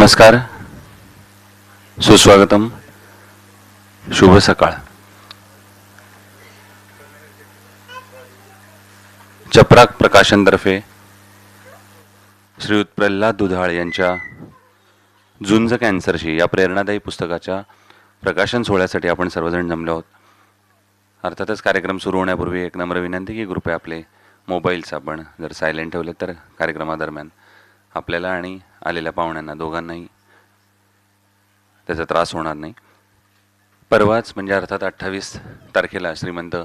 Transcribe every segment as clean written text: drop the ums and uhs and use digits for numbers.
नमस्कार, सुस्वागतम, शुभ सकाळ. चपराक प्रकाशनतर्फे श्रीयुत प्रल्हाद दुधाळ यांच्या झुंज कॅन्सरशी या प्रेरणादायी पुस्तकाच्या प्रकाशन सोहळ्यासाठी आपण सर्वजण जमलो आहोत. अर्थातच कार्यक्रम सुरू होण्यापूर्वी एक नम्र विनंती की कृपया आपले मोबाईल्स आपण जर सायलेंट ठेवले तर कार्यक्रमादरम्यान आपल्याला आणि आलेल्या पाहुण्यांना दोघांनाही त्याचा त्रास होणार नाही. परवाच म्हणजे अर्थात 28 तारखेला श्रीमंत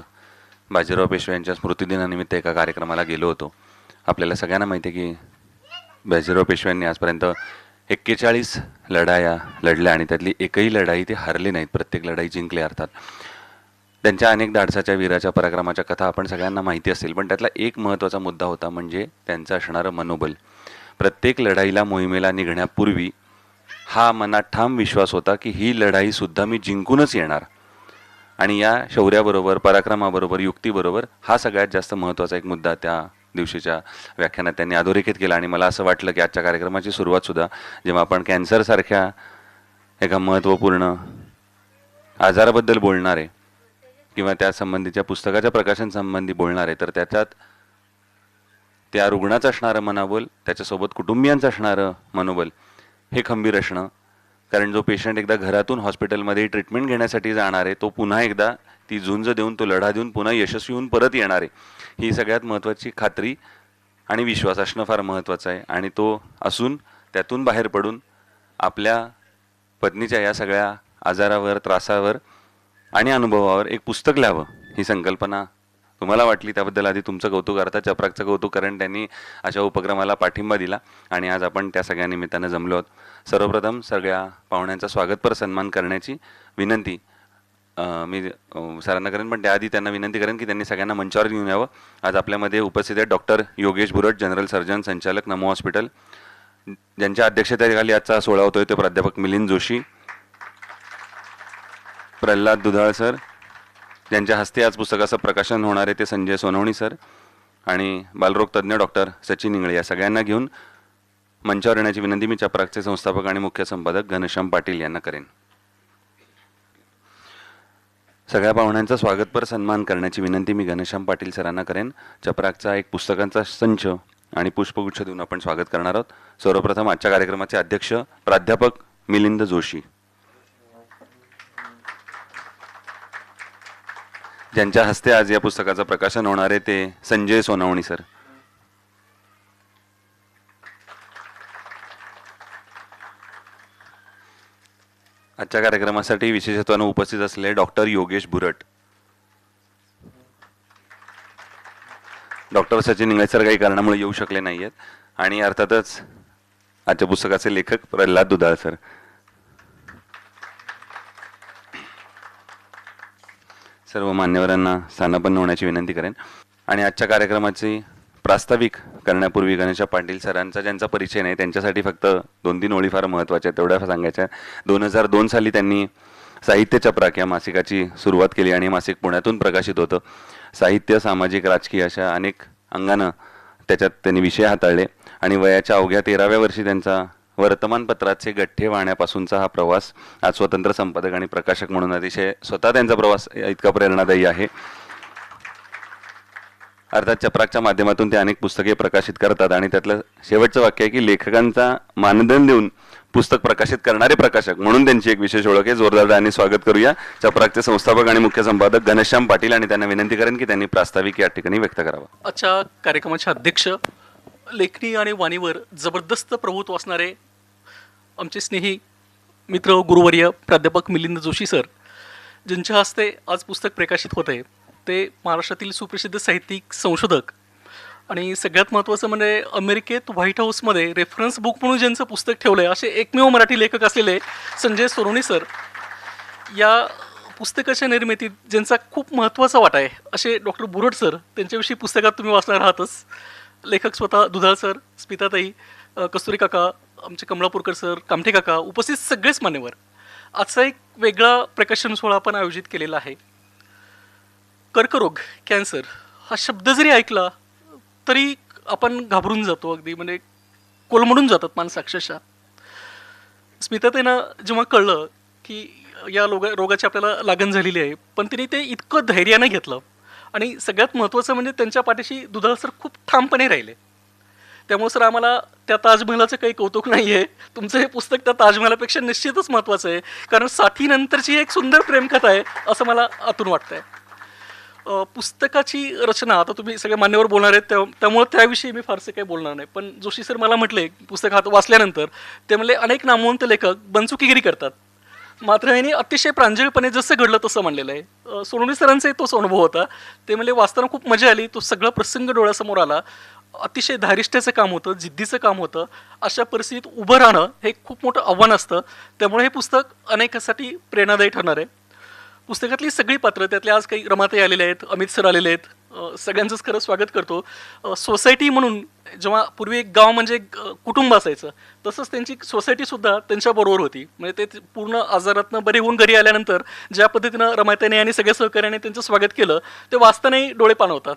बाजीराव पेशवे यांच्या स्मृतिदिनानिमित्त एका कार्यक्रमाला गेलो होतो. आपल्याला सगळ्यांना माहिती आहे की बाजीराव पेशवे यांनी आजपर्यंत 41 लढाया लढल्या आणि त्यातली एकही लढाई ते हारले नाहीत, प्रत्येक लढाई जिंकले. अर्थात त्यांच्या अनेक धाडसाच्या वीराच्या पराक्रमाच्या कथा आपण सगळ्यांना माहिती असतील, पण त्यातला एक महत्त्वाचा मुद्दा होता म्हणजे त्यांचं असणारं मनोबल. प्रत्येक लढाईला मोहिमेला निघण्यापूर्वी हा मनात ठाम विश्वास होता की ही लढाईसुद्धा मी जिंकूनच येणार. आणि या शौर्याबरोबर, पराक्रमाबरोबर, युक्तीबरोबर हा सगळ्यात जास्त महत्त्वाचा एक मुद्दा त्या दिवशीच्या व्याख्यानात त्यांनी अधोरेखित केला. आणि मला असं वाटलं की आजच्या कार्यक्रमाची सुरुवातसुद्धा जेव्हा आपण कॅन्सरसारख्या एका महत्त्वपूर्ण आजाराबद्दल बोलणार आहे किंवा त्या संबंधीच्या पुस्तकाच्या प्रकाशन संबंधी बोलणार आहे, तर त्याच्यात त्या रुग्णाचं असणारं मनोबल, त्याच्यासोबत कुटुंबियांचं असणारं मनोबल हे खंबीर असणं. कारण जो पेशंट एकदा घरातून हॉस्पिटलमध्ये ट्रीटमेंट घेण्यासाठी जाणार आहे, तो पुन्हा एकदा ती झुंज देऊन, तो लढा देऊन पुन्हा यशस्वी होऊन परत येणार आहे, ही सगळ्यात महत्त्वाची खात्री आणि विश्वास असणं फार महत्त्वाचं आहे. आणि तो असून त्यातून बाहेर पडून आपल्या पत्नीच्या या सगळ्या आजारावर, त्रासावर आणि अनुभवावर एक पुस्तक लिहावं ही संकल्पना तुम्हाला वाटली, त्याबद्दल आधी तुमचं कौतुक. अर्थात चपराकचं कौतुक, कारण त्यांनी अशा उपक्रमाला पाठिंबा दिला आणि आज आपण त्या सगळ्या निमित्तानं जमलो आहोत. सर्वप्रथम सगळ्या पाहुण्यांचा स्वागतपर सन्मान करण्याची विनंती मी सरांना करेन, पण त्याआधी त्यांना विनंती करेन की त्यांनी सगळ्यांना मंचावर घेऊन यावं. आज आपल्यामध्ये उपस्थित आहेत डॉक्टर योगेश बुरट, जनरल सर्जन, संचालक, नमो हॉस्पिटल, ज्यांच्या अध्यक्षतेखाली आजचा सोहळा होतोय. ते प्राध्यापक मिलिंद जोशी, प्रल्हाद दुधाळ सर, ज्यांच्या हस्ते आज पुस्तकाचं प्रकाशन होणार आहे ते संजय सोनवणी सर, आणि बालरोग तज्ज्ञ डॉक्टर सचिन इंगळे, या सगळ्यांना घेऊन मंचावर येण्याची विनंती मी चपराकचे संस्थापक आणि मुख्य संपादक घनश्याम पाटील यांना करेन. सगळ्या पाहुण्यांचा स्वागतपर सन्मान करण्याची विनंती मी घनश्याम पाटील सरांना करेन. चपराकचा एक पुस्तकांचा संच आणि पुष्पगुच्छ देऊन आपण स्वागत करणार आहोत. सर्वप्रथम आजच्या कार्यक्रमाचे अध्यक्ष प्राध्यापक मिलिंद जोशी, ज्यांच्या हस्ते आज या पुस्तकाचं प्रकाशन होणार आहे ते संजय सोनवणी सर. आजच्या कार्यक्रमासाठी विशेषत्वानं उपस्थित असलेले doctor Yogesh Burat, doctor Sachin Ingale sir काही कारणामुळे येऊ शकले नाही आहेत, आणि अर्थातच आजच्या पुस्तकाचे लेखक प्रल्हाद दुधाळ सर. सर्व मान्यवरांना स्थानापन्न होण्याची विनंती करेन. आणि आजच्या कार्यक्रमाची प्रास्ताविक करण्यापूर्वी गणेशा पाटील सरांचा, ज्यांचा परिचय नाही, त्यांच्यासाठी फक्त 2-3 ओळी फार महत्त्वाच्या आहेत, तेवढ्या सांगायच्या. 2002 साली त्यांनी साहित्य चपराक या मासिकाची सुरुवात केली आणि मासिक पुण्यातून प्रकाशित होतं. साहित्य, सामाजिक, राजकीय अशा अनेक अंगानं त्याच्यात त्यांनी विषय हाताळले. आणि वयाच्या अवघ्या 13व्या वर्षी त्यांचा वर्तमानपत्राचे गठ्ठे वाहण्यापासूनचा हा प्रवास आज स्वतंत्र संपादक आणि प्रकाशक म्हणून अतिशय स्वतः त्यांचा प्रवास इतका प्रेरणादायी आहे. अर्थात चपराकच्या माध्यमातून ते अनेक पुस्तके प्रकाशित करतात आणि त्यातलं शेवटचं वाक्य आहे की लेखकांचा मानधन देऊन पुस्तक प्रकाशित करणारे प्रकाशक म्हणून त्यांची एक विशेष ओळख आहे. जोरदार आणि स्वागत करूया चपराकचे संस्थापक आणि मुख्य संपादक घनश्याम पाटील, आणि त्यांना विनंती करेन की त्यांनी प्रास्ताविक या ठिकाणी व्यक्त करावं. आजच्या कार्यक्रमाचे अध्यक्ष, लेखणी आणि वाणीवर जबरदस्त प्रभुत्व असणारे आमचे स्नेही मित्र गुरुवर्य प्राध्यापक मिलिंद जोशी सर, ज्यांच्या हस्ते आज पुस्तक प्रकाशित होत आहे. ते महाराष्ट्रातील सुप्रसिद्ध साहित्यिक, संशोधक आणि सगळ्यात महत्त्वाचं म्हणजे अमेरिकेत व्हाईट हाऊसमध्ये रेफरन्स बुक म्हणून ज्यांचं पुस्तक ठेवलं आहे असे एकमेव मराठी लेखक असलेले संजय सोनवणी सर. या पुस्तकाच्या निर्मितीत ज्यांचा खूप महत्त्वाचा वाटा आहे असे डॉक्टर बुरट सर, त्यांच्याविषयी पुस्तकात तुम्ही वाचणार आहातच. लेखक स्वतः दुधाळ सर, स्मिताताई, कस्तुरी काका, आमचे कमलापूरकर सर, कामठे काका, उपस्थित सगळेच मान्यवर. आजचा एक वेगळा प्रकाशन सोहळा आपण आयोजित केलेला आहे. कर्करोग, कॅन्सर हा शब्द जरी ऐकला तरी आपण घाबरून जातो, अगदी म्हणजे कोलमडून जातात माणसं अक्षरशः. स्मिताताईंना जेव्हा कळलं की या रोगाची आपल्याला लागण झालेली आहे, पण तिने ते इतकं धैर्यानं घेतलं आणि सगळ्यात महत्त्वाचं म्हणजे त्यांच्या पाठीशी दुधाळ सर खूप ठामपणे राहिले. त्यामुळे सर आम्हाला त्या ताजमहालाचं काही कौतुक नाही आहे. तुमचं हे पुस्तक त्या ताजमहालापेक्षा निश्चितच महत्त्वाचं आहे, कारण साथीनंतरची एक सुंदर प्रेमकथा आहे असं मला आतून वाटतंय. पुस्तकाची रचना आता तुम्ही सगळे मान्यवर बोलणार आहेत त्यामुळे त्याविषयी मी फारसे काही बोलणार नाही. पण जोशी सर मला म्हटले पुस्तक हात वाचल्यानंतर, ते म्हणले अनेक नामवंत लेखक बनचुकीगिरी करतात, मात्र यांनी अतिशय प्रांजळपणे जसं घडलं तसं म्हणलेलं आहे. सोनवणे सरांचाही तोच अनुभव होता. ते म्हणले वाचताना खूप मजा आली, तो सगळा प्रसंग डोळ्यासमोर आला. अतिशय धारिष्ट्याचं काम होतं, जिद्दीचं काम होतं. अशा परिस्थितीत उभं राहणं हे खूप मोठं आव्हान असतं. त्यामुळे हे पुस्तक अनेकासाठी प्रेरणादायी ठरणार आहे. पुस्तकातली सगळी पात्र, त्यातले आज काही रमाताई आलेले आहेत, अमित सर आलेले आहेत, सगळ्यांचंच खरं स्वागत करतो. सोसायटी म्हणून जेव्हा पूर्वी एक गाव म्हणजे एक कुटुंब असायचं, तसंच त्यांची सोसायटीसुद्धा त्यांच्याबरोबर होती. म्हणजे ते पूर्ण आजारातनं बरे होऊन घरी आल्यानंतर ज्या पद्धतीनं रमाताईने आणि सगळ्या सहकार्याने त्यांचं स्वागत केलं, ते वाचतानाही डोळे पाणवतात.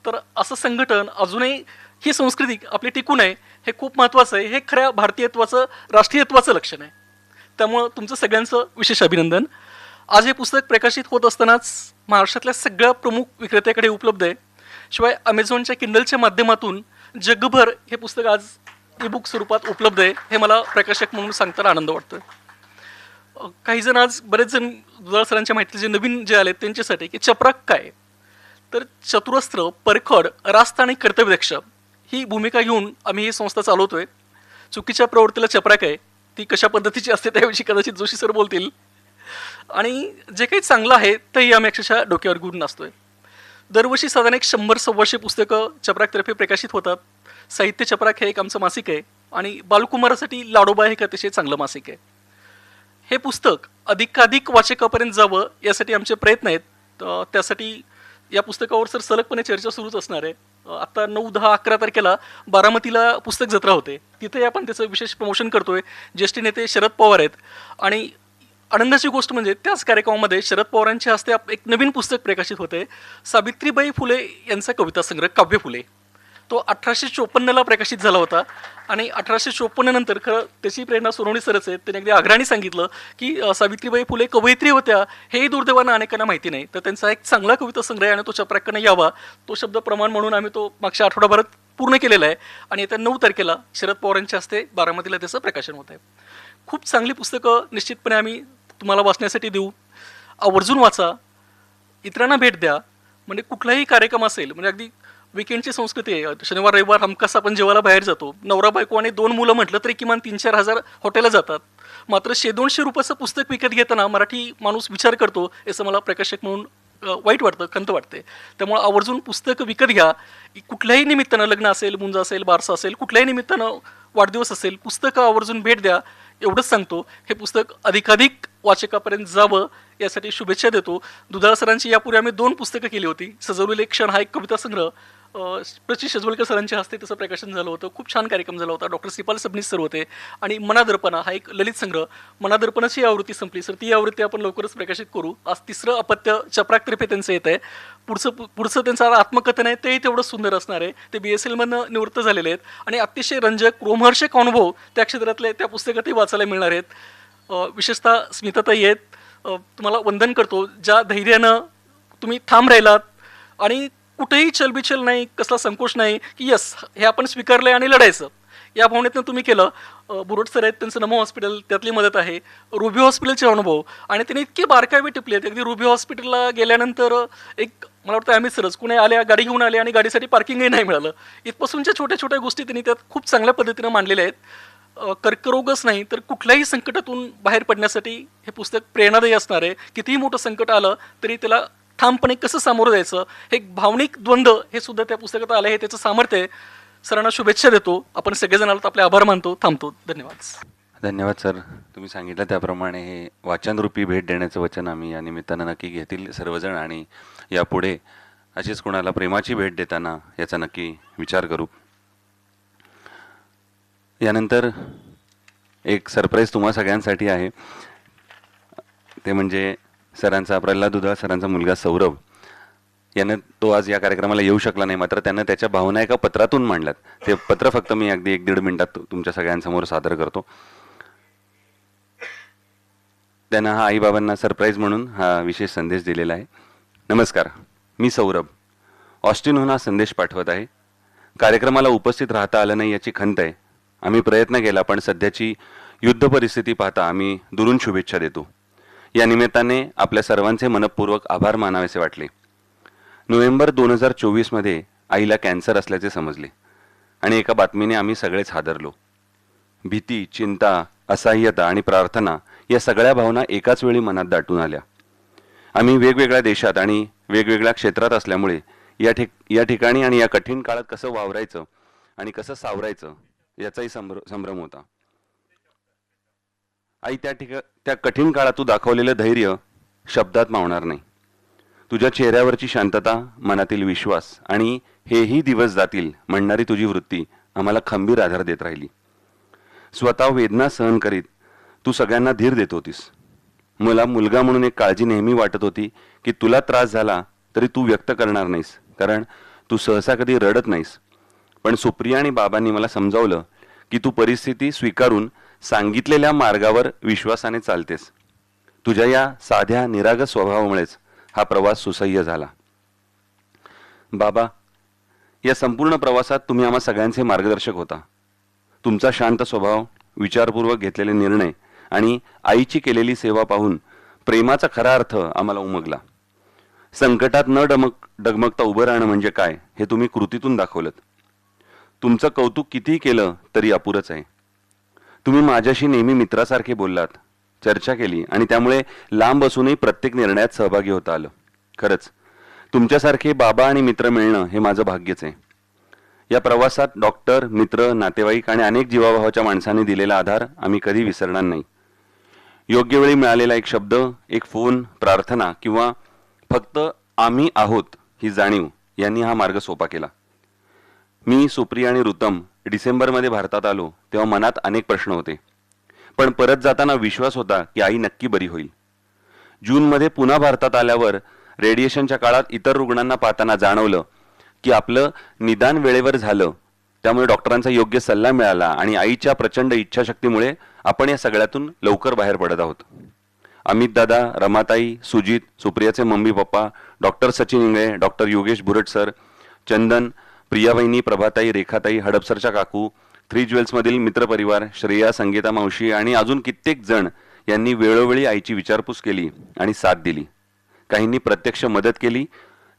तर असं संघटन अजूनही, ही संस्कृती आपली टिकून आहे, हे खूप महत्त्वाचं आहे. हे खऱ्या भारतीयत्वाचं, राष्ट्रीयत्वाचं लक्षण आहे. त्यामुळं तुमचं सगळ्यांचं विशेष अभिनंदन. आज हे पुस्तक प्रकाशित होत असतानाच महाराष्ट्रातल्या सगळ्या प्रमुख विक्रेत्याकडे उपलब्ध आहे. शिवाय अमेझॉनच्या किंडलच्या माध्यमातून जगभर हे पुस्तक आज ईबुक स्वरूपात उपलब्ध आहे. हे मला प्रकाशक म्हणून सांगताना आनंद वाटतो. काही जण आज, बरेच जण दुधाळ सरांच्या माहितीचे नवीन जे आले त्यांच्यासाठी की चपराक काय, तर चतुरस्त्र, परखड, रास्त आणि कर्तव्यदक्ष ही भूमिका घेऊन आम्ही ही संस्था चालवतोय. चुकीच्या प्रवृत्तीला चपराक आहे, ती कशा पद्धतीची असते त्याविषयी कदाचित जोशी सर बोलतील. आणि जे काही चांगलं आहे तेही आम्ही अक्षरशः डोक्यावर घेऊन नाचतोय. दरवर्षी साधारण एक 100-125 पुस्तकं चपराकतर्फे प्रकाशित होतात. साहित्य चपराक हे एक आमचं मासिक आहे आणि बालकुमारासाठी लाडोबा हे एक अतिशय चांगलं मासिक आहे. हे पुस्तक अधिकाधिक वाचकापर्यंत जावं यासाठी आमचे प्रयत्न आहेत. त्यासाठी या पुस्तकावर सर सलगपणे चर्चा सुरूच असणार आहे. आता 9, 10, 11 तारखेला बारामतीला पुस्तक जत्रा होते, तिथे आपण त्याचं विशेष प्रमोशन करतोय. ज्येष्ठ नेते शरद पवार आहेत आणि आनंदाची गोष्ट म्हणजे त्याच कार्यक्रमामध्ये शरद पवारांच्या हस्ते एक नवीन पुस्तक प्रकाशित होते. सावित्रीबाई फुले यांचा कविता संग्रह काव्य फुले. तो 1854ला प्रकाशित झाला होता आणि 1854 नंतर खरं त्याची प्रेरणा सोनवणे सरच आहेत. त्यांनी अगदी आग्रहाने सांगितलं की सावित्रीबाई फुले कवयित्री होत्या, हेही दुर्दैवानं अनेकांना माहिती नाही, तर त्यांचा एक चांगला कविता संग्रह आहे आणि तो चपराकनं यावा, तो शब्द प्रमाण म्हणून आम्ही तो मागच्या आठवडाभरात पूर्ण केलेला आहे आणि येत्या 9 तारखेला शरद पवारांच्या हस्ते बारामतीला त्याचं प्रकाशन होत आहे. खूप चांगली पुस्तकं निश्चितपणे आम्ही तुम्हाला वाचण्यासाठी देऊ. आवर्जून वाचा, इतरांना भेट द्या. म्हणजे कुठलाही कार्यक्रम असेल, म्हणजे अगदी विकेंडची संस्कृती आहे, शनिवार रविवार हमखास आपण जेवायला बाहेर जातो. नवरा बायको आणि 2 मुलं म्हटलं तरी किमान 3-4 हजार हॉटेलला जातात. मात्र 100-200 रुपयाचं पुस्तक विकत घेताना मराठी माणूस विचार करतो, असं मला प्रकाशक म्हणून वाईट वाटतं, खंत वाटते. त्यामुळे आवर्जून पुस्तकं विकत घ्या. कुठल्याही निमित्तानं, लग्न असेल, मुंज असेल, बारसा असेल, कुठल्याही निमित्तानं, वाढदिवस असेल, पुस्तकं आवर्जून भेट द्या. एवढंच सांगतो. हे पुस्तक अधिकाधिक वाचकापर्यंत जावं यासाठी शुभेच्छा देतो. दुधाळ सरांची यापूर्वी आम्ही 2 पुस्तकं केली होती. सजवलेले क्षण हा एक कविता संग्रह प्रचि शेजवलकर सरांच्या हस्ते त्याचं प्रकाशन झालं होतं. खूप छान कार्यक्रम झाला होता. डॉक्टर सिपाल सबनीस सर होते. आणि मनादर्पणा हा एक ललित संग्रह, मनादर्पणाची आवृत्ती संपली सर, ती आवृत्ती आपण लवकरच प्रकाशित करू. आज 3रं अपत्य चपराकतर्फे त्यांचं येत आहे. पुढचं त्यांचं आत्मकथन आहे, तेही तेवढं सुंदर असणार आहे. ते BSLमधनं निवृत्त झालेले आहेत आणि अतिशय रंजक, रोमहर्षक अनुभव त्या क्षेत्रातले त्या पुस्तकातही वाचायला मिळणार आहेत. विशेषतः स्मिताताई आहेत, तुम्हाला वंदन करतो. ज्या धैर्यानं तुम्ही ठाम राहिलात आणि कुठेही चलबिचल नाही, कसला संकोच नाही की यस हे आपण स्वीकारलंय आणि लढायचं, या भावनेतनं तुम्ही केलं. बुरट सर आहेत, त्यांचं नमो हॉस्पिटल त्यातली मदत आहे. रुबी हॉस्पिटलचे अनुभव, आणि त्यांनी इतके बारकावे टिपले आहेत. अगदी रुबी हॉस्पिटलला गेल्यानंतर एक, मला वाटतं आम्ही सरच कुणी आल्या, गाडी घेऊन आले आणि गाडीसाठी पार्किंगही नाही मिळालं. इथपासूनच्या छोट्या छोट्या गोष्टी त्यांनी त्यात खूप चांगल्या पद्धतीनं मांडलेल्या आहेत. कर्करोगच नाही तर कुठल्याही संकटातून बाहेर पडण्यासाठी हे पुस्तक प्रेरणादायी असणार आहे. कितीही मोठं संकट आलं तरी त्याला ठामपणे कसं सामोरं जायचं, हे एक भावनिक द्वंद्व हे सुद्धा त्या पुस्तकात आलं आहे. त्याचं सामर्थ्य आहे. सरांना शुभेच्छा देतो. आपण सगळेजण आलात, आपले आभार मानतो. थांबतो. धन्यवाद. धन्यवाद सर. तुम्ही सांगितलं त्याप्रमाणे हे वाचनरूपी भेट देण्याचं वचन आम्ही या निमित्तानं नक्की घेतील सर्वजण, आणि यापुढे अशीच कोणाला प्रेमाची भेट देताना याचा नक्की विचार करू. यानंतर एक सरप्राईज तुम्हा सगळ्यांसाठी आहे. ते म्हणजे सरांचा, प्रल्हाद दुधाळ सरांचा मुलगा सौरभ. यानं, तो आज या कार्यक्रमाला येऊ शकला नाही, मात्र त्यानं त्याच्या भावना एका पत्रातून मांडल्यात. ते पत्र फक्त मी अगदी 1-1.5 मिनिटात तुमच्या सगळ्यांसमोर सादर करतो. त्यांना हा आईबाबांना सरप्राईज म्हणून हा विशेष संदेश दिलेला आहे. नमस्कार, मी सौरभ ऑस्टिनहून हा संदेश पाठवत आहे. कार्यक्रमाला उपस्थित राहता आलं नाही याची खंत आहे. आम्ही प्रयत्न केला, पण सध्याची युद्ध परिस्थिती पाहता आम्ही दुरून शुभेच्छा देतो. या निमित्ताने आपल्या सर्वांचे मनपूर्वक आभार मानावेसे वाटले. नोव्हेंबर 2024मध्ये आईला कॅन्सर असल्याचे समजले आणि एका बातमीने आम्ही सगळेच हादरलो. भीती, चिंता, असहाय्यता आणि प्रार्थना या सगळ्या भावना एकाच वेळी मनात दाटून आल्या. आम्ही वेगवेगळ्या देशात आणि वेगवेगळ्या क्षेत्रात असल्यामुळे या ठिकाणी आणि या कठीण काळात कसं वावरायचं आणि कसं सावरायचं याचाही संभ्रम होता. आई, त्या कठीण काळात तू दाखवलेलं धैर्य शब्दात मावणार नाही. तुझ्या चेहऱ्यावरची शांतता, मनातील विश्वास आणि हेही दिवस जातील म्हणणारी तुझी वृत्ती आम्हाला खंबीर आधार देत राहिली. स्वतः वेदना सहन करीत तू सगळ्यांना धीर देत होतीस. मला मुलगा म्हणून एक काळजी नेहमी वाटत होती की तुला त्रास झाला तरी तू व्यक्त करणार नाहीस, कारण तू सहसा कधी रडत नाहीस. पण सुप्रिया आणि बाबांनी मला समजावलं की तू परिस्थिती स्वीकारून सांगितलेल्या मार्गावर विश्वासाने चालतेस. तुझ्या या साध्या निरागस स्वभावामुळेच हा प्रवास सुसह्य झाला. बाबा, या संपूर्ण प्रवासात तुम्ही आम्हा सगळ्यांचे मार्गदर्शक होता. तुमचा शांत स्वभाव, विचारपूर्वक घेतलेले निर्णय आणि आईची केलेली सेवा पाहून प्रेमाचा खरा अर्थ आम्हाला उमगला. संकटात न डगमगता उभं राहणं म्हणजे काय हे तुम्ही कृतीतून दाखवलं. तुमचं कौतुक कितीही केलं तरी अपुरंच आहे. तुम्ही माझ्याशी नेहमी मित्रासारखे बोललात, चर्चा केली आणि त्यामुळे लांब असूनही प्रत्येक निर्णयात सहभागी होता आलं. खरंच तुमच्यासारखे बाबा आणि मित्र मिळणं हे माझं भाग्यच आहे. या प्रवासात डॉक्टर, मित्र, नातेवाईक आणि अनेक जीवाभावाच्या माणसांनी दिलेला आधार आम्ही कधी विसरणार नाही. योग्य वेळी मिळालेला एक शब्द, एक फोन, प्रार्थना किंवा फक्त आम्ही आहोत ही जाणीव यांनी हा मार्ग सोपा केला. मी, सुप्रिया आणि ऋतम डिसेंबरमध्ये भारतात आलो तेव्हा मनात अनेक प्रश्न होते, पण परत जाताना विश्वास होता की आई नक्की बरी होईल. जूनमध्ये पुन्हा भारतात आल्यावर रेडिएशनच्या काळात इतर रुग्णांना पाहताना जाणवलं की आपलं निदान वेळेवर झालं, त्यामुळे डॉक्टरांचा योग्य सल्ला मिळाला आणि आईच्या प्रचंड इच्छाशक्तीमुळे आपण या सगळ्यातून लवकर बाहेर पडत आहोत. अमित दादा, रमाताई, सुजित, सुप्रियाचे mummy papa, doctor Sachin Ingale, doctor Yogesh Burat sir, Chandan, प्रियाबहिनी, प्रभाताई, रेखाताई, हडपसरच्या काकू, 3 ज्वेल्समधील मित्रपरिवार, श्रेया, संगीता मावशी आणि अजून कित्येक जण यांनी वेळोवेळी आईची विचारपूस केली आणि साथ दिली. काहींनी प्रत्यक्ष मदत केली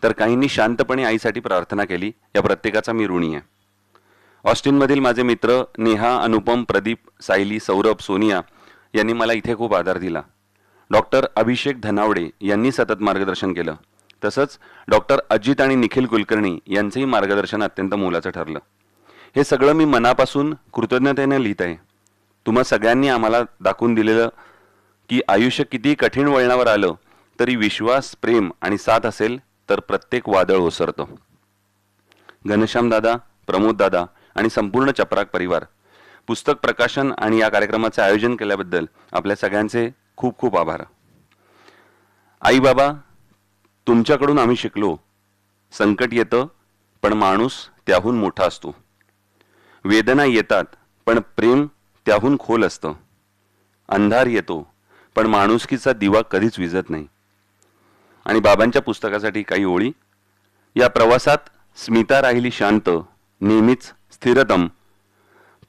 तर काहींनी शांतपणे आईसाठी प्रार्थना केली. या प्रत्येकाचा मी ऋणी आहे. ऑस्टिनमधील माझे मित्र नेहा, अनुपम, प्रदीप, सायली, सौरभ, सोनिया यांनी मला इथे खूप आधार दिला. डॉक्टर अभिषेक धनावडे यांनी सतत मार्गदर्शन केलं. तसंच डॉक्टर अजित आणि निखिल कुलकर्णी यांचंही मार्गदर्शन अत्यंत मोलाचं ठरलं. हे सगळं मी मनापासून कृतज्ञतेने लिहित आहे. तुम्हा सगळ्यांनी आम्हाला दाखवून दिलेलं की आयुष्य किती कठीण वळणावर आलं तरी विश्वास, प्रेम आणि साथ असेल तर प्रत्येक वादळ ओसरतं. घनश्याम दादा, प्रमोद दादा आणि संपूर्ण चपराक परिवार, पुस्तक प्रकाशन आणि या कार्यक्रमाचे आयोजन केल्याबद्दल आपल्या सगळ्यांचे खूप खूप आभार. आई बाबा, तुमच्याकडून आम्ही शिकलो, संकट येतं पण माणूस त्याहून मोठा असतो. वेदना येतात पण प्रेम त्याहून खोल असतं. अंधार येतो पण माणुसकीचा दिवा कधीच विझत नाही. आणि बाबांच्या पुस्तकासाठी काही ओळी. या प्रवासात स्मिता राहिली शांत, नेहमीच स्थिरतम.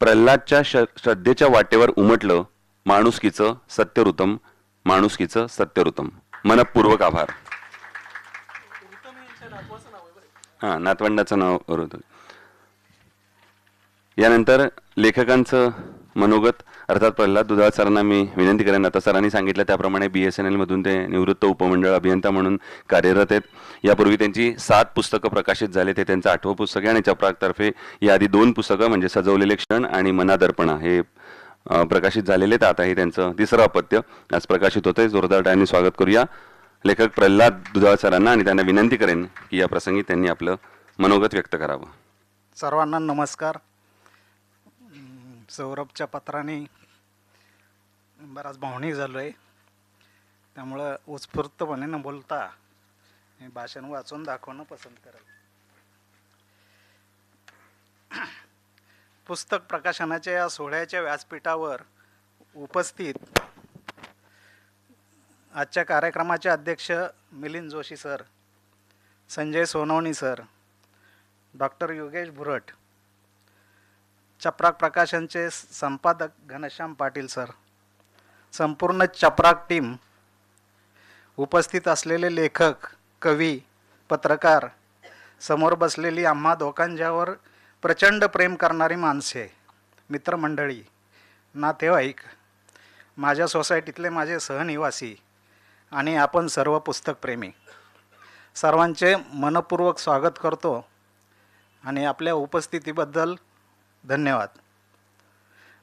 प्रल्हादच्या श्रद्धेच्या वाटेवर उमटलं माणुसकीचं सत्यऋतम, माणुसकीचं सत्यऋतम. मनपूर्वक आभार. हां, नातवंडाचं नाव होतं. यानंतर लेखकांचं मनोगत अर्थात प्रल्हाद दुधाळ सरांना मी विनंती करेन. आता सरांनी सांगितलं त्याप्रमाणे BSNL मधून ते निवृत्त उपमंडळ अभियंता म्हणून कार्यरत आहेत. यापूर्वी त्यांची 7 पुस्तकं प्रकाशित झाले. ते त्यांचं 8वं पुस्तक आहे आणि चपराकतर्फे याआधी 2 पुस्तकं म्हणजे सजवलेले क्षण आणि मनादर्पणा हे प्रकाशित झालेले आहेत. आता हे त्यांचं 3रं अपत्य आज प्रकाशित होतंय. जोरदार टाळ्यांनी स्वागत करूया लेखक प्रल्हाद दुधाळ सरांना आणि त्यांना विनंती करेन की या प्रसंगी त्यांनी आपलं मनोगत व्यक्त करावं. सर्वांना नमस्कार. सौरभच्या पत्राने बराच भावनिक झालो आहे, त्यामुळं उत्स्फूर्तपणे न बोलता हे भाषण वाचून दाखवणं पसंत करेल. पुस्तक प्रकाशनाच्या या सोहळ्याच्या व्यासपीठावर उपस्थित आजच्या कार्यक्रमाचे अध्यक्ष Milind Joshi sir, Sanjay Sonawani sir, doctor Yogesh Bhurat, Chaprak प्रकाशनचे संपादक घनश्याम पाटील सर, संपूर्ण चपराक टीम, उपस्थित असलेले लेखक, कवी, पत्रकार, समोर बसलेली आम्हा दोघांच्यावर प्रचंड प्रेम करणारी माणसे, मित्रमंडळी, नातेवाईक, माझ्या सोसायटीतले माझे सहनिवासी आणि आपण सर्व पुस्तकप्रेमी, सर्वांचे मनपूर्वक स्वागत करतो आणि आपल्या उपस्थितीबद्दल धन्यवाद.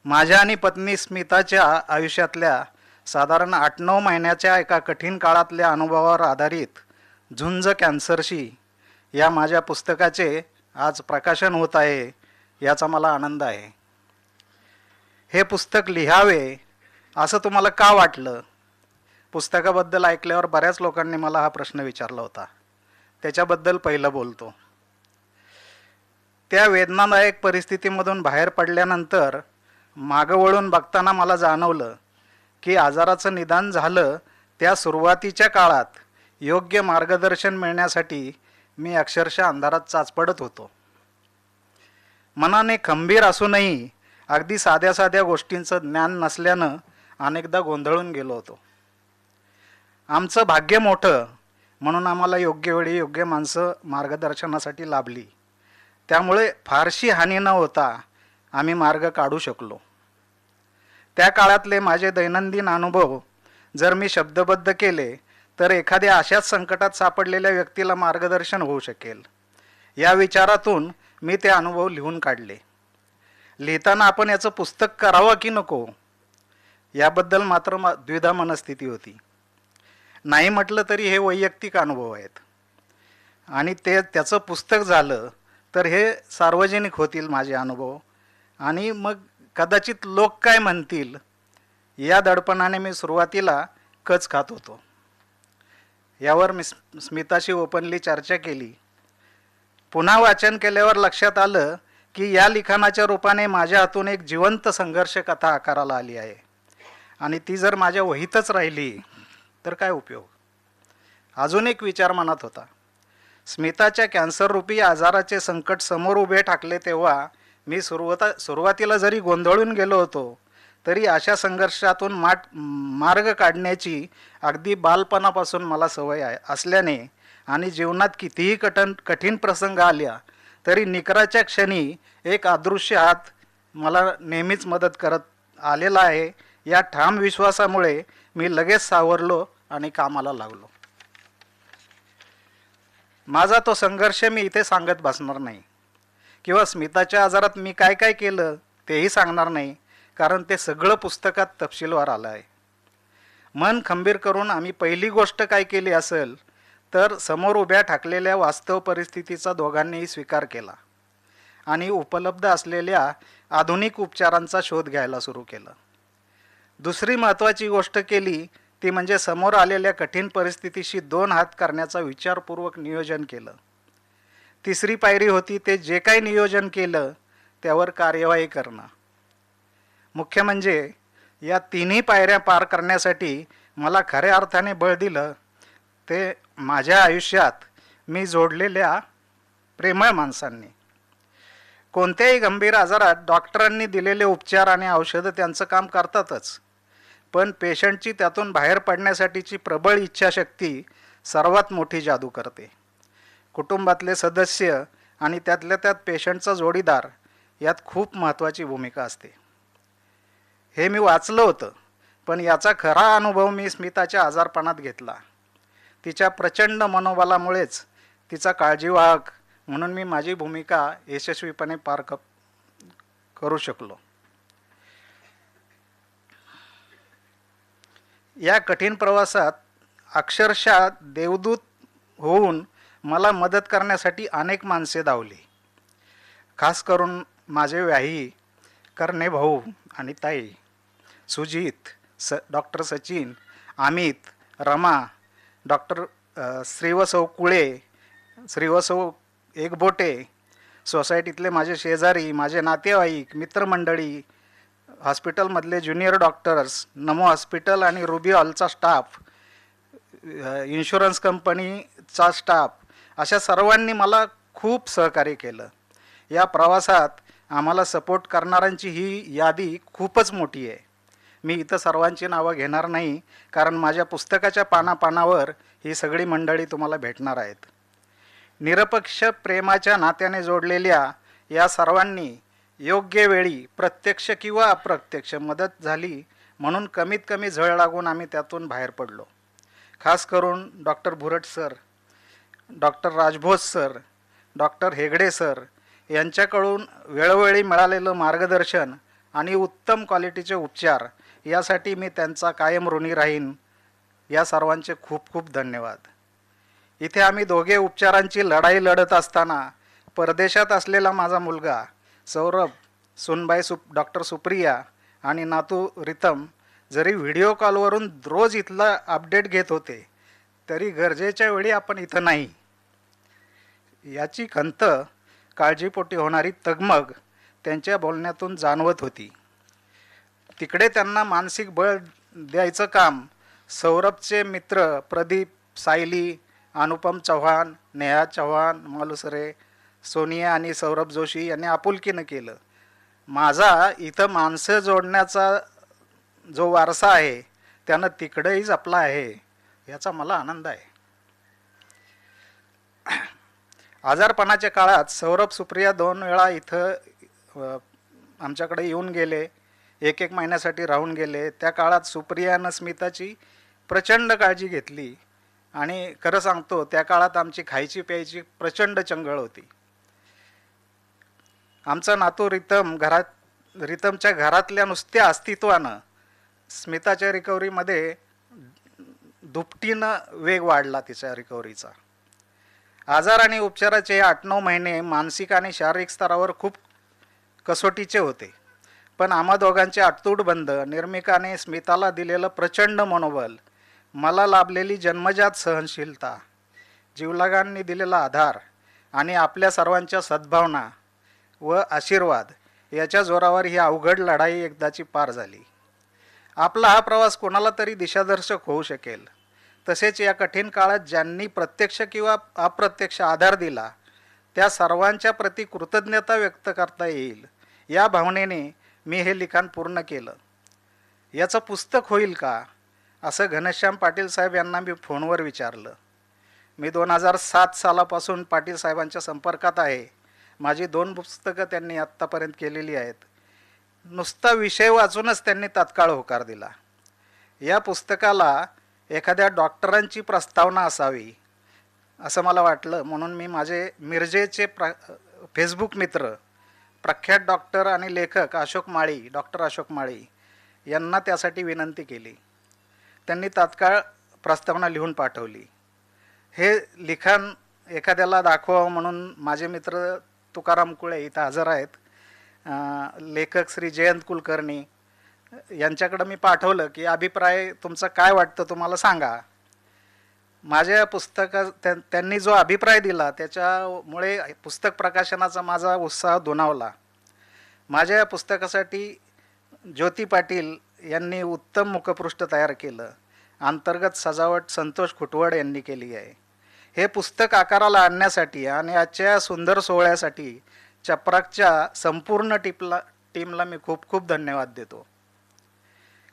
माझ्या आणि पत्नी स्मिताच्या आयुष्यातल्या साधारण 8-9 महिन्याच्या एका कठीण काळातल्या अनुभवावर आधारित झुंज कॅन्सरशी या माझ्या पुस्तकाचे आज प्रकाशन होत आहे, याचा मला आनंद आहे. हे पुस्तक लिहावे असं तुम्हाला का वाटलं? पुस्तकाबद्दल ऐकल्यावर बऱ्याच लोकांनी मला हा प्रश्न विचारला होता. त्याच्याबद्दल पहिलं बोलतो. त्या वेदनादायक परिस्थितीमधून बाहेर पडल्यानंतर मागं वळून बघताना मला जाणवलं की आजाराचं निदान झालं त्या सुरुवातीच्या काळात योग्य मार्गदर्शन मिळण्यासाठी मी अक्षरशः अंधारात चाचपडत होतो. मनाने खंबीर असूनही अगदी साध्या साध्या गोष्टींचं ज्ञान नसल्यानं अनेकदा गोंधळून गेलो होतो. आमचं भाग्य मोठं म्हणून आम्हाला योग्य वेळी योग्य माणसं मार्गदर्शनासाठी लाभली. त्यामुळे फारशी हानी न होता आम्ही मार्ग काढू शकलो. त्या काळातले माझे दैनंदिन अनुभव जर मी शब्दबद्ध केले तर एखाद्या अशाच संकटात सापडलेल्या व्यक्तीला मार्गदर्शन होऊ शकेल. या विचारातून मी ते अनुभव लिहून काढले. लिहिताना आपण याचं पुस्तक करावं की नको याबद्दल मात्र द्विधा मनस्थिती होती. नाही म्हटलं तरी हे वैयक्तिक अनुभव आहेत आणि त्याचं पुस्तक झालं तर हे सार्वजनिक होतील माझे अनुभव आणि मग कदाचित लोक काय म्हणतील या दडपणाने मी सुरुवातीला कच खात होतो. यावर मी स्मिताशी ओपनली चर्चा केली. पुन्हा वाचन केल्यावर लक्षात आलं की या लिखाणाच्या रूपाने माझ्या हातून एक जिवंत संघर्ष कथा आकाराला आली आहे आणि ती जर माझ्या वहीतच राहिली तर काय उपयोग. अजून एक विचार मनात होता. स्मिताच्या कॅन्सररूपी आजाराचे संकट समोर उभे ठाकले तेव्हा मी सुरुवातीला जरी गोंधळून गेलो होतो तरी अशा संघर्षातून मार्ग काढण्याची अगदी बालपणापासून मला सवय असल्याने आणि जीवनात कितीही कठीण प्रसंग आल्या तरी निकराच्या क्षणी एक अदृश्य हात मला नेहमीच मदत करत आलेला आहे. या ठाम विश्वासामुळे मी लगेच सावरलो आणि कामाला लागलो. माझा तो संघर्ष मी इथे सांगत बसणार नाही किंवा स्मिताच्या आजारात मी काय काय केलं तेही सांगणार नाही, कारण ते सगळं पुस्तकात तपशीलवार आलं आहे. मन खंबीर करून आम्ही पहिली गोष्ट काय केली असेल तर समोर उभ्या ठाकलेल्या वास्तव परिस्थितीचा दोघांनीही स्वीकार केला आणि उपलब्ध असलेल्या आधुनिक उपचारांचा शोध घ्यायला सुरू केलं. दुसरी महत्त्वाची गोष्ट केली ती म्हणजे समोर आलेल्या कठीण परिस्थितीशी 2 हात करण्याचा विचारपूर्वक नियोजन केलं. तिसरी पायरी होती ते जे काही नियोजन केलं त्यावर कार्यवाही करणं. मुख्य म्हणजे या तिन्ही पायऱ्या पार करण्यासाठी मला खऱ्या अर्थाने बळ दिलं ते माझ्या आयुष्यात मी जोडलेल्या प्रेमळ माणसांनी. कोणत्याही गंभीर आजारात डॉक्टरांनी दिलेले उपचार आणि औषधं त्यांचं काम करतातच, पण पेशंटची त्यातून बाहेर पडण्यासाठीची प्रबळ इच्छाशक्ती सर्वात मोठी जादू करते. कुटुंबातले सदस्य आणि त्यातल्या त्यात पेशंटचा जोडीदार यात खूप महत्त्वाची भूमिका असते. हे मी वाचलं होतं, पण याचा खरा अनुभव मी स्मिताच्या आजारपणात घेतला. तिच्या प्रचंड मनोबलामुळेच तिचा काळजीवाहक म्हणून मी माझी भूमिका यशस्वीपणे पार करू शकलो. या कठीण प्रवासात अक्षरशः देवदूत होऊन मला मदत करण्यासाठी अनेक माणसे धावली. खास करून माझे व्याही करणे भाऊ आणि ताई, सुजित, डॉक्टर सचिन, अमित, रमा, डॉक्टर श्रीवसव कुळे, श्रीवसव एकबोटे, सोसायटीतले माझे शेजारी, माझे नातेवाईक, मित्रमंडळी, हॉस्पिटलमधले ज्युनियर डॉक्टर्स, नमो हॉस्पिटल आणि रुबी हॉलचा स्टाफ इन्शुरन्स कंपनीचा स्टाफ अशा सर्वांनी मला खूप सहकार्य केलं. या प्रवासात आम्हाला सपोर्ट करणाऱ्यांची ही यादी खूपच मोठी आहे. मी इथं सर्वांची नावं घेणार नाही, कारण माझ्या पुस्तकाच्या पानापानावर ही सगळी मंडळी तुम्हाला भेटणार आहेत. निरपेक्ष प्रेमाच्या नात्याने जोडलेल्या या सर्वांनी योग्य वेळी प्रत्यक्ष किंवा अप्रत्यक्ष मदत झाली, म्हणून कमीत कमी झळ लागून आम्ही त्यातून बाहेर पडलो. खास करून doctor Bhurat sir, doctor Rajbhoj sir, doctor Hegde sir यांच्याकडून वेळोवेळी मिळालेलं मार्गदर्शन आणि उत्तम क्वालिटीचे उपचार यासाठी मी त्यांचा कायम ऋणी राहीन. या सर्वांचे खूप खूप धन्यवाद. इथे आम्ही दोघे उपचारांची लढाई लढत असताना परदेशात असलेला माझा मुलगा सौरभ, सुनबाई डॉक्टर सुप्रिया आणि नातू रितम जरी व्हिडिओ कॉलवरून रोज इथला अपडेट घेत होते, तरी गरजेच्या वेळी आपण इथं नाही. याची खंत, काळजीपोटी होणारी तगमग त्यांच्या बोलण्यातून जाणवत होती. तिकडे त्यांना मानसिक बळ द्यायचं काम सौरभचे मित्र प्रदीप, सायली, अनुपम चव्हाण, नेहा चव्हाण, मालुसरे, सोनिया आणि सौरभ जोशी यांनी आपुलकीनं केलं. माझा इथं माणसं जोडण्याचा जो वारसा आहे त्यानं तिकडेही जपला आहे, याचा मला आनंद आहे. आजारपणाच्या काळात सौरभ, सुप्रिया 2 वेळा इथं आमच्याकडे येऊन गेले, 1-1 महिन्यासाठी राहून गेले. त्या काळात सुप्रियानं स्मिताची प्रचंड काळजी घेतली आणि खरं सांगतो त्या काळात आमची खायची प्यायची प्रचंड चंगळ होती. आमचा नातू रितमच्या घरातल्या नुसत्या अस्तित्वानं स्मिताच्या रिकव्हरीमध्ये दुपटीनं वेग वाढला तिच्या रिकव्हरीचा. आजार आणि उपचाराचे 8-9 महिने मानसिक आणि शारीरिक स्तरावर खूप कसोटीचे होते, पण आम्हा दोघांचे अतूट बंध, निर्मिकाने स्मिताला दिलेलं प्रचंड मनोबल, मला लाभलेली जन्मजात सहनशीलता, जीवलगांनी दिलेला आधार आणि आपल्या सर्वांच्या सद्भावना व आशीर्वाद याच्या जोरावर ही अवघड लढाई एकदाची पार झाली. आपला हा प्रवास कोणाला तरी दिशादर्शक होऊ शकेल. तसेच या कठीण काळात ज्यांनी प्रत्यक्ष किंवा अप्रत्यक्ष आधार दिला त्या सर्वांच्या प्रती कृतज्ञता व्यक्त करता येईल, या भावनेने मी हे लिखाण पूर्ण केलं. याचं पुस्तक होईल का, असं घनश्याम पाटील साहेब यांना मी फोनवर विचारलं. मी 2007 सालापासून पाटील साहेबांच्या संपर्कात आहे. माझी 2 पुस्तकं त्यांनी आत्तापर्यंत केलेली आहेत. नुसता विषय वाचूनच त्यांनी तात्काळ होकार दिला. या पुस्तकाला एखाद्या डॉक्टरांची प्रस्तावना असावी असं मला वाटलं, म्हणून मी माझे मिरजेचे फेसबुक मित्र, प्रख्यात डॉक्टर आणि लेखक डॉक्टर अशोक माळी यांना त्यासाठी विनंती केली. त्यांनी तात्काळ प्रस्तावना लिहून पाठवली. हे लिखाण एखाद्याला दाखवावं म्हणून माझे मित्र तुकाराम कुळे इथं हजर आहेत, लेखक श्री जयंत कुलकर्णी यांच्याकडं मी पाठवलं की अभिप्राय तुमचा काय वाटतं तुम्हाला सांगा. माझ्या त्यांनी जो अभिप्राय दिला त्याच्यामुळे पुस्तक प्रकाशनाचा माझा उत्साह दुणावला. माझ्या या पुस्तकासाठी ज्योती पाटील यांनी उत्तम मुखपृष्ठ तयार केलं. अंतर्गत सजावट संतोष खुटवड यांनी केली आहे. हे पुस्तक आकाराला आणण्यासाठी आणि आजच्या सुंदर सोहळ्यासाठी चपराकच्या संपूर्ण टीमला मी खूप खूप धन्यवाद देतो.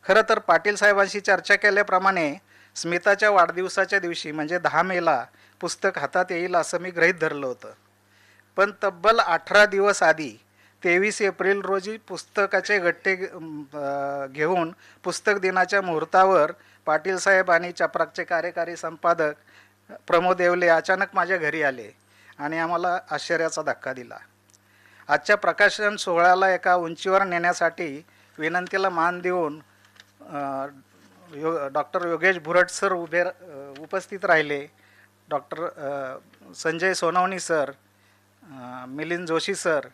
खरं तर पाटील साहेबांशी चर्चा केल्याप्रमाणे स्मिताच्या वाढदिवसाच्या दिवशी म्हणजे 10 मेला पुस्तक हातात येईल असं मी गृहीत धरलं होतं. पण तब्बल 18 दिवस आधी 23 एप्रिल रोजी पुस्तकाचे गट्टे घेऊन पुस्तक दिनाच्या मुहूर्तावर पाटील साहेब आणि चपराकचे कार्यकारी संपादक प्रमोद येवले अचानक माझ्या घरी आले आणि आम्हाला आश्चर्याचा धक्का दिला. आजच्या प्रकाशन सोहळ्याला एका उंचीवर नेण्यासाठी विनंतीला मान देऊन डॉक्टर योगेश भुरट सर उपस्थित राहिले. Doctor Sanjay Sonawani sir, Milind Joshi sir,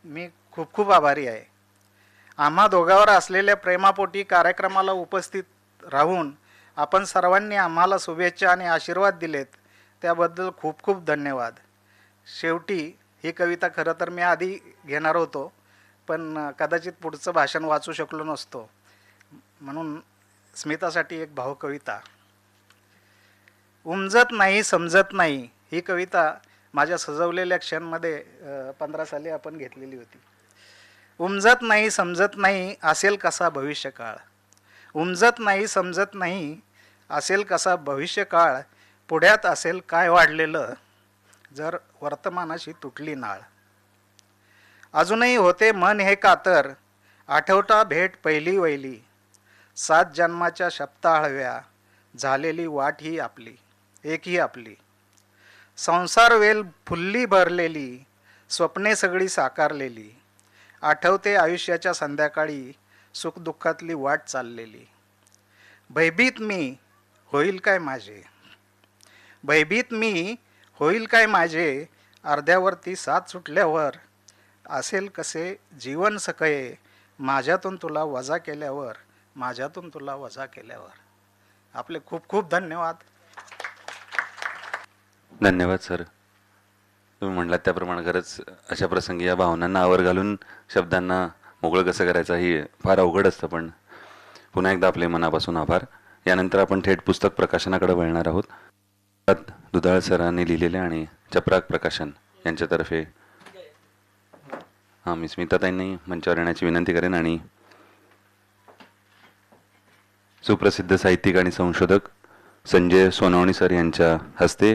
मी खूप खूप आभारी आहे. आम्हा दोघांवर असलेल्या प्रेमापोटी कार्यक्रमाला उपस्थित राहून आपण सर्वांनी आम्हाला शुभेच्छा आणि आशीर्वाद दिलेत, त्याबद्दल खूप खूप धन्यवाद. शेवटी ही कविता खरं तर मी आधी घेणार होतो, पण कदाचित पुढचं भाषण वाचू शकलो नसतो, म्हणून स्मितासाठी एक भावकविता. उमजत नाही समजत नाही ही कविता माझ्या सजवलेल्या क्षणमध्ये 15 साली आपण घेतलेली होती. उमजत नाही समजत नाही असेल कसा भविष्यकाळ, उमजत नाही समजत नाही असेल कसा भविष्यकाळ, पुढ्यात असेल काय वाढलेलं जर वर्तमानाशी तुटली नाळ. अजूनही होते मन हे कातर, आठवता भेट पहिली वैली, 7 जन्माच्या शपथा हळव्या, झालेली वाट ही आपली एक ही आपली. संसार वेल फुल्ली भरलेली, स्वप्ने सगळी साकारलेली, आठवते आयुष्याच्या संध्याकाळी, सुखदुःखातली वाट चाललेली. भयभीत मी होईल काय माझे, भयभीत मी होईल काय माझे, अर्ध्यावरती साथ सुटल्यावर, असेल कसे जीवन सकये, माझ्यातून तुला वजा केल्यावर, माझ्यातून तुला वजा केल्यावर. आपले खूप खूप धन्यवाद. धन्यवाद सर. तुम्ही म्हटलात त्याप्रमाणे खरंच अशा प्रसंगी या भावनांना आवर घालून शब्दांना मोकळं कसं करायचं ही फार अवघड असतं, पण पुन्हा एकदा आपले मनापासून आभार. यानंतर आपण थेट पुस्तक प्रकाशनाकडे वळणार आहोत. दुधाळ सरांनी लिहिलेले आणि चपराक प्रकाशन यांच्यातर्फे मी स्मिताताईंनी मंचावर येण्याची विनंती करेन आणि सुप्रसिद्ध साहित्यिक आणि संशोधक संजय सोनवणी सर यांच्या हस्ते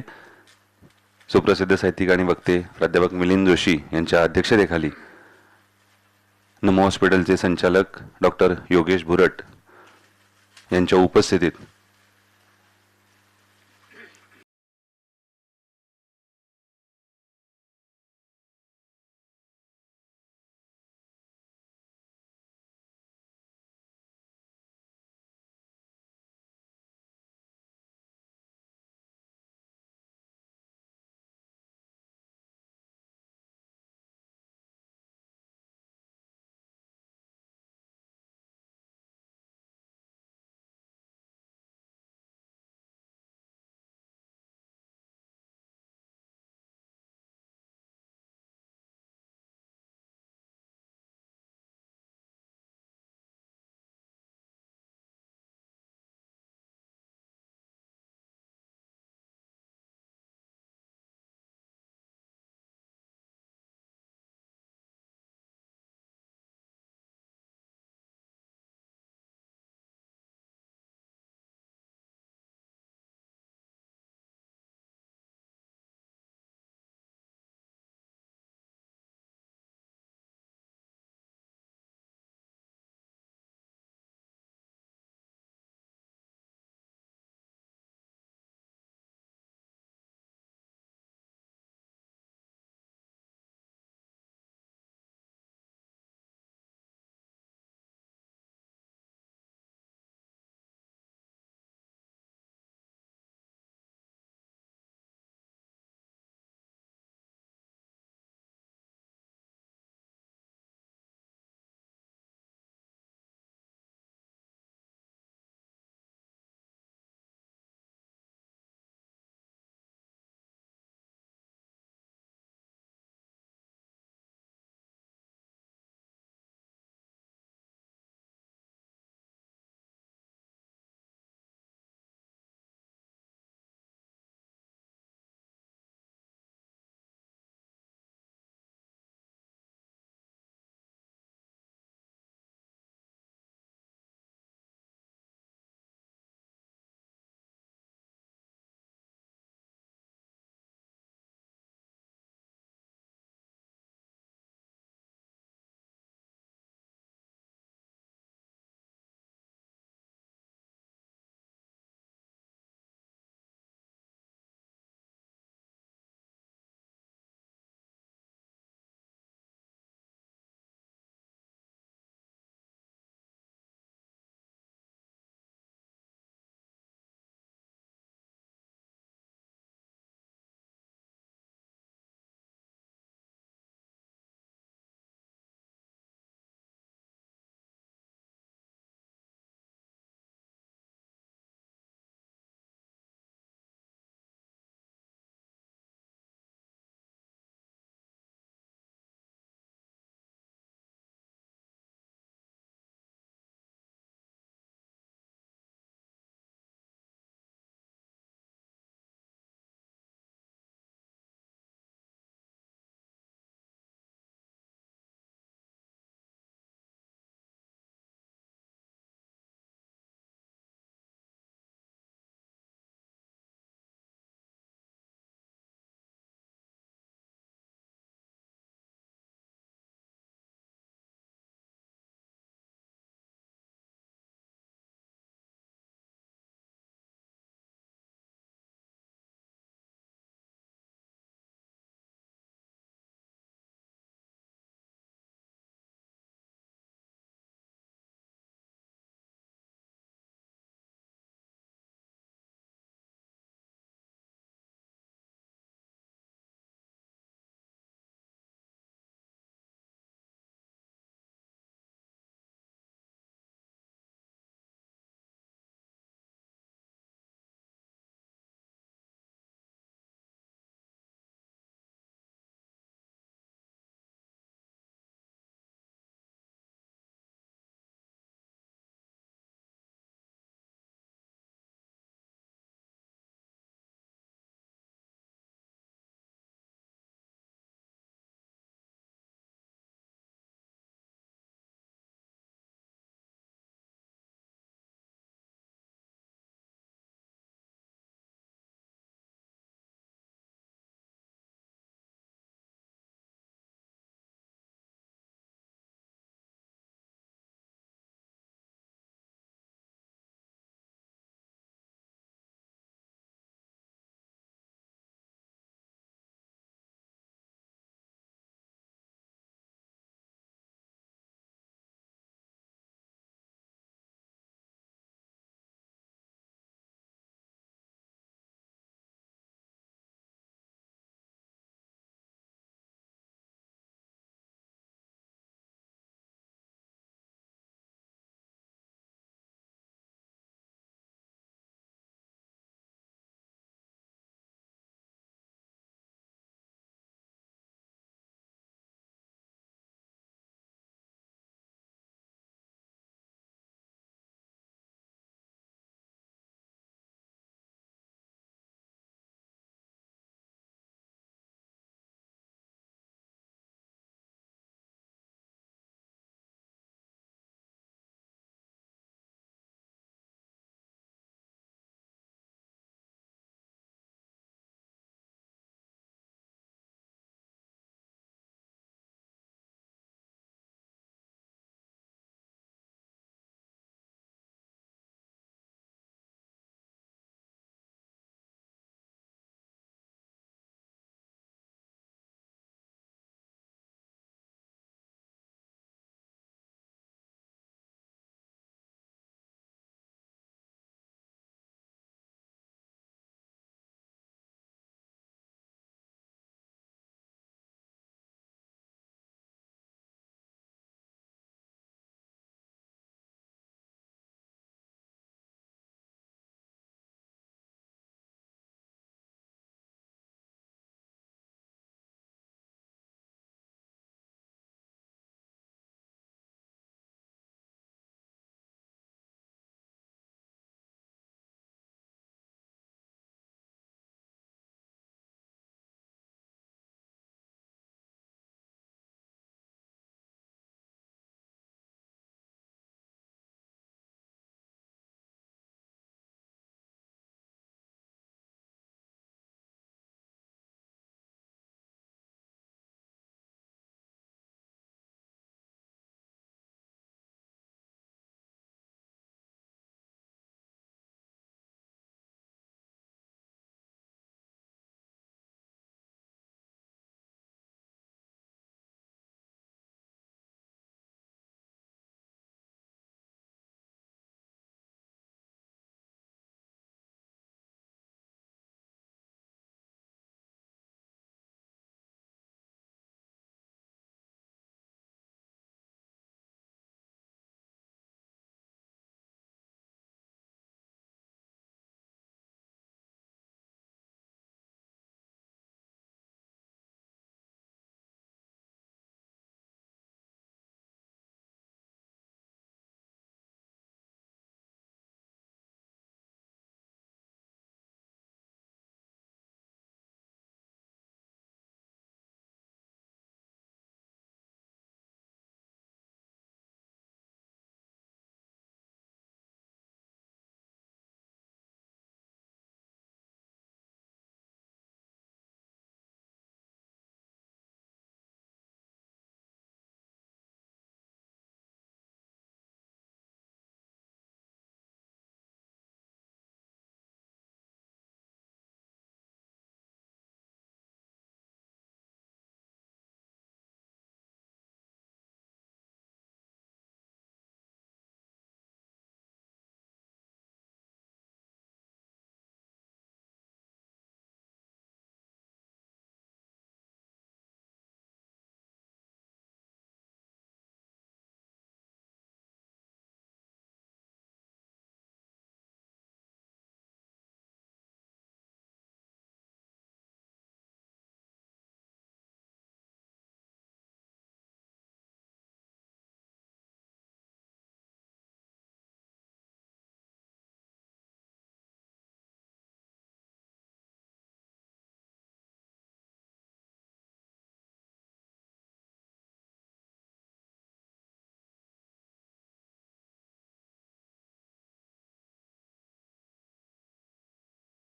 सुप्रसिद्ध साहित्यिक आणि वक्ते प्राध्यापक मिलिंद जोशी यांच्या अध्यक्षतेखाली नमो हॉस्पिटलचे संचालक डॉक्टर योगेश भुरट यांच्या उपस्थितीत